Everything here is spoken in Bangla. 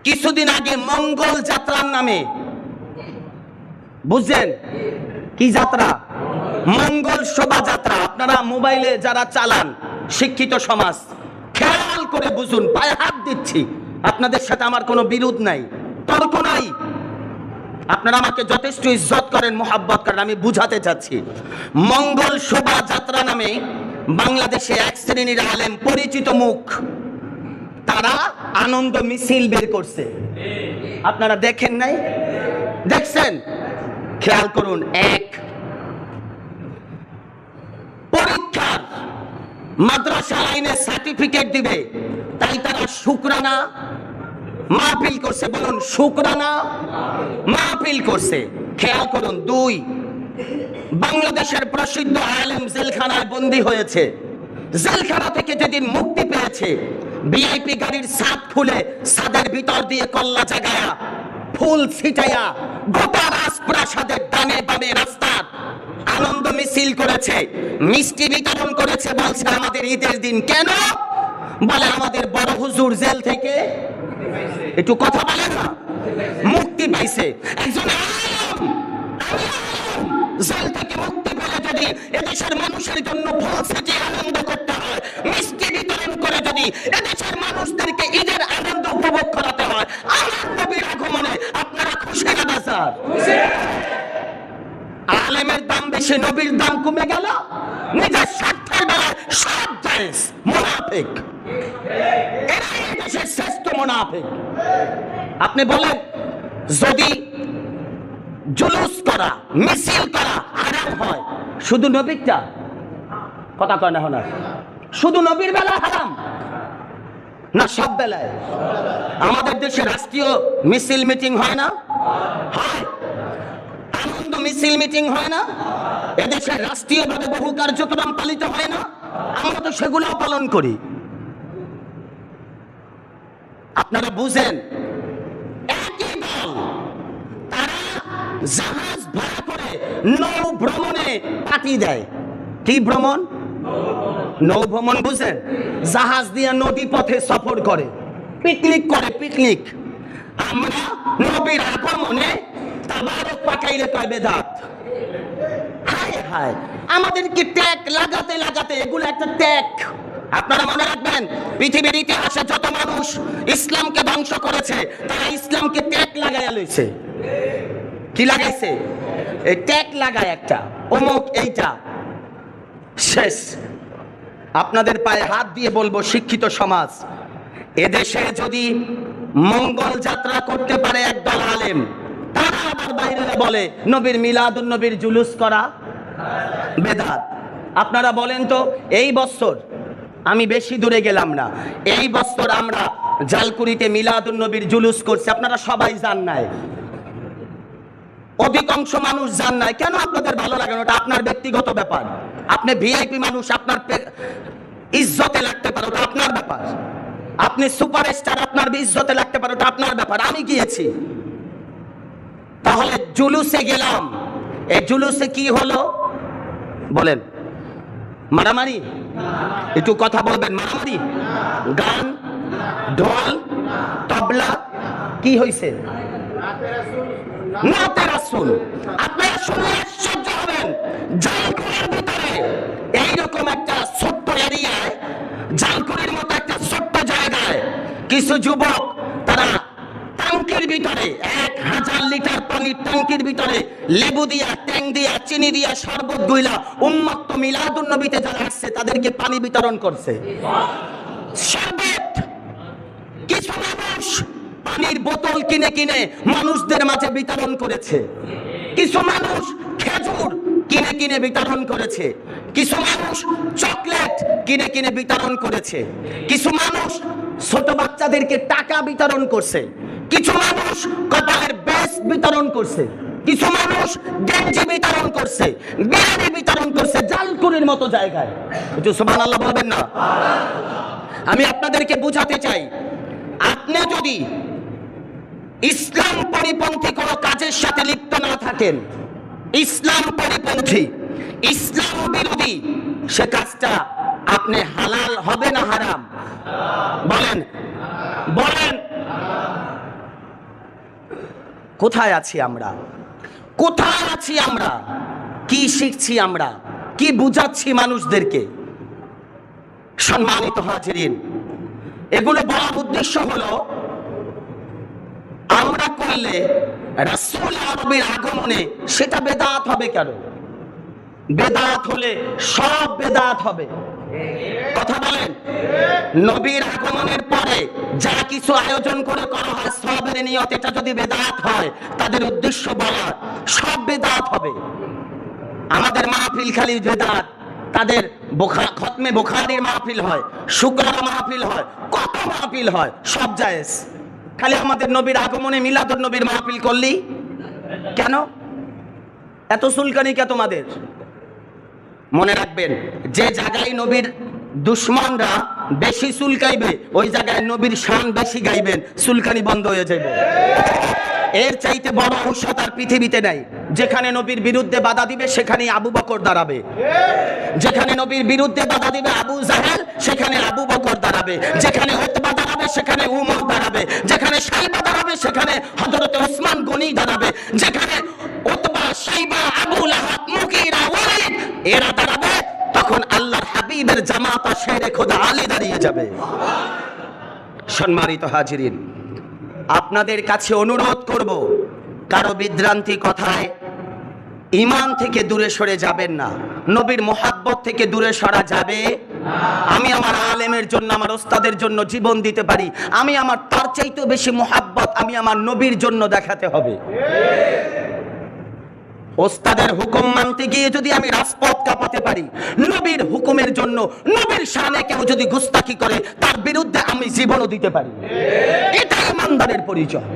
কিছুদিন আগে মঙ্গল যাত্রার নামে, বুঝছেন কি যাত্রা? মঙ্গল শোভাযাত্রা। আপনারা মোবাইলে যারা চালান, শিক্ষিত সমাজ, খেয়াল করে বুঝুন, পায়ে হাত দিচ্ছি, আপনাদের সাথে আমার কোনো বিরোধ নাই, তর্ক নাই, আপনারা আমাকে যথেষ্ট ইজ্জত করেন, মোহাব্বত করেন, আমি বুঝাতে চাচ্ছি। মঙ্গল শোভাযাত্রা নামে বাংলাদেশে এক শ্রেণীর আলেম, পরিচিত মুখ, তারা আনন্দ মিছিল বের করছে। আপনারা দেখেন নাই? দেখছেন? খেয়াল করুন। এক, পরীক্ষার মাদ্রাসা আইনে সার্টিফিকেট দিবে, তাই তারা শুকরানা মাহফিল করছে। বলুন, শুকরানা মাহফিল করছে। খেয়াল করুন। দুই, বাংলাদেশের প্রসিদ্ধ আলেম জেলখানায় বন্দী হয়েছে, জেলখানা থেকে যেদিন মুক্তি পেয়েছে, ভিআইপি গাড়ির ছাদ খুলে ছাদের ভিতর দিয়ে কল্লা জাগায়া ফুল ছিটাইয়া গোটা রাজপ্রাসাদের ডানে বামে রাস্তার আনন্দ মিছিল করেছে, মিষ্টি বিতরণ করেছে। বলছে আমাদের ঈদের দিন। কেন? বলে আমাদের বড় হুজুর জেল থেকে, একটু কথা বলেন না, মুক্তি পাইছে। একজন জেল থেকে মুক্তি পেলে যদি এদেশের মানুষের জন্য ফুল ছিটিয়ে আনন্দ করতে হয়, মিষ্টি বিতরণ করে যদি এদেশের মানুষদেরকে ঈদের আনন্দ উপভোগ করাতে হয়, আমার নবীর আগমনে আপনারা খুশি না স্যার? আলেমের দাম বেশি, নবীর দাম কমে গেল। নিজের স্বার্থের বেলায় সব জায়েজ। মুনাফিক, এরাই দেশের শ্রেষ্ঠ মুনাফিক। আপনি বলেন, যদি জুলুস করা, মিছিল করা হারাম হয়, শুধু নবীরটা? কথা কয় না হনা? শুধু নবীর বেলা হারাম না সব বেলায়? আমাদের দেশে রাষ্ট্রীয় মিছিল মিটিং হয় না? হয়। আনন্দ মিছিল মিটিং হয় না? এদেশের রাষ্ট্রীয়ভাবে বহু কার্যক্রম পালিত হয় না? আমরা তো সেগুলো পালন করি। আপনারা বুঝেন, একই দল তারা জাহাজ ভাড়া করে নৌ ভ্রমণে পাঠি দেয়। কি ভ্রমণ? নৌ ভ্রমণ। বুঝেন? জাহাজ দিয়ে নদী পথে সফর করে, পিকনিক করে, পিকনিক। আমরা নবীর আগমনে তাবারক পাকাইলে কয় বেদাত। হায় হায়, আমাদেরকে ট্যাগ লাগাতে লাগাতে, এগুলো একটা ট্যাগ। আপনারা মনে রাখবেন, পৃথিবীর ইতিহাসে যত মানুষ ইসলামকে ধ্বংস করেছে, তারা ইসলামকে ট্যাগ লাগাইয়া লইছে। কি লাগাইছে? এই ট্যাগ লাগায় একটা, অমুক এইটা। শেষ। আপনাদের পায়ে হাত দিয়ে বলবো, শিক্ষিত সমাজ, এদেশে যদি মঙ্গল যাত্রা করতে পারে একদল আলেম, তারা আবার বাইরে বলে নবীর মিলাদুন নবীর জুলুস করা বেদাত। আপনারা বলেন তো, এই বছর, আমি বেশি দূরে গেলাম না, এই বছর আমরা জালকুড়িতে মিলাদুন নবীর জুলুস করছি, আপনারা সবাই জান নাই, অধিকাংশ মানুষ জান নাই। কেন আপনাদের ভালো লাগে না? ওটা আপনার ব্যক্তিগত ব্যাপার। আপনি ভিআইপি মানুষ, আপনার ইজ্জতে লাগতে পারে, ওটা আপনার ব্যাপার। আপনি সুপারস্টার, আপনার ইজ্জতে লাগতে পারে, ওটা আপনার ব্যাপার। আমি গিয়েছি, তাহলে জুলুসে গেলাম, এই জুলুসে কি হলো বলেন? মারামারি? একটু কথা বলবেন। মারামারি? গান, ঢোল, তবলা, কি হয়েছে? নাতে রাসূল। আপনারা শুনে আশ্চর্য হবেন, জালকুড়ির ভিতরে এইরকম একটা ছোট্ট এরিয়ায়, জালকুড়ির মতো একটা ছোট্ট জায়গায় কিছু যুবক, তারা ট্যাঙ্কির ভিতরে 1000 লিটার পানির ট্যাঙ্কির ভিতরে লেবু দিয়া, ট্যাং দিয়া, চিনি দিয়া, শরবত গুইলা উম্মত মিলাদুন নবীতে যারা আসছে তাদেরকে পানি বিতরণ করছে। শরবত। কিছু মানুষ পানির বোতল কিনে কিনে মানুষদের মাঝে বিতরণ করেছে। কিছু মানুষ খেজুর কিনে কিনে বিতরণ করেছে। কিছু মানুষ চকলেট কিনে কিনে বিতরণ করেছে। কিছু মানুষ ছোট বাচ্চাদেরকে টাকা বিতরণ করছে। কিছু মানুষ কপালের বেশ বিতরণ করছে। কিছু মানুষ গেঞ্জি বিতরণ করছে, বিরিয়ানি বিতরণ করছে, জালকুড়ির মতো জায়গায়। একটু সুবহানাল্লাহ বলবেন না? আমি আপনাদেরকে বুঝাতে চাই, আপনি যদি ইসলাম পরিপন্থী কোনো কাজের সাথে লিপ্ত না থাকেন, ইসলাম পরিপন্থী, ইসলাম বিরোধী, সে কাজটা আপনি হালাল হবে না হারাম? বলেন, বলেন। কোথায় আছি আমরা? কোথায় আছি আমরা? কি শিখছি আমরা? কি বুঝাচ্ছি মানুষদেরকে? সম্মানিত হাজিরিন, এগুলো বলার উদ্দেশ্য হলো, আমরা করলে রাসূল আরবের আগমনে সেটা বেদাত হবে কেন? বেদাত হলে সব বেদাত হবে। কথা বলেন, নবীর আগমনের পরে যা কিছু আয়োজন করে করা হয় সবের নিয়ত, এটা যদি বেদাত হয়, তাদের উদ্দেশ্য বলা, সব বেদাত হবে। আমাদের মাহফিল খালি বেদাত, তাদের খতমে বুখারীর মাহফিল হয়, শুকরানা মাহফিল হয়, কত মাহফিল হয়, সব জায়েজ। খালি আমাদের নবীর আগমনে মিলাদুন নবীর মাহফিল করলি কেন? এত সুলকানি কে তোমাদের? মনে রাখবেন, যে জায়গায় নবীর দুশ্মনরা বেশি চুলকাইবে, ওই জায়গায় নবীর শান বেশি গাইবেন, চুলকানি বন্ধ হয়ে যাবে। এর চাইতে বড় ঔষধ আর পৃথিবীতে নাই। যেখানে নবীর বিরুদ্ধে বাধা দিবে সেখানে আবু বকর দাঁড়াবে, যেখানে নবীর বিরুদ্ধে বাধা দিবে আবু জাহেল সেখানে আবু বকর দাঁড়াবে, যেখানে উতবা দাঁড়াবে সেখানে উমর দাঁড়াবে, যেখানে সাইবা দাঁড়াবে সেখানে হযরত উসমান গনি দাঁড়াবে, যেখানে উতবা, সাইবা, আবু লাহাব, মুগীরা, ওয়ালিদ এরা দাঁড়াবে, তখন আল্লাহর হাবিবের জামাতা শেরে খোদা আলী দাঁড়িয়ে যাবে। সম্মানিত হাজিরিন, আপনাদের কাছে অনুরোধ করব, কারো বিভ্রান্তি কথায় ঈমান থেকে দূরে সরে যাবেন না, নবীর মুহাব্বত থেকে দূরে সরা যাবে। আমি আমার আলেমের জন্য, আমার ওস্তাদের জন্য জীবন দিতে পারি, আমি আমার তার চাইতেও বেশি মুহাব্বত আমি আমার নবীর জন্য দেখাতে হবে। ওস্তাদের হুকুম মানতে গিয়ে যদি আমি রাজপথ কাঁপাতে পারি, নবীর হুকুমের জন্য, নবীর শানে কেউ যদি গুস্তাখি করে তার বিরুদ্ধে আমি জীবনও দিতে পারি, এটা ইমানদারের পরিচয়।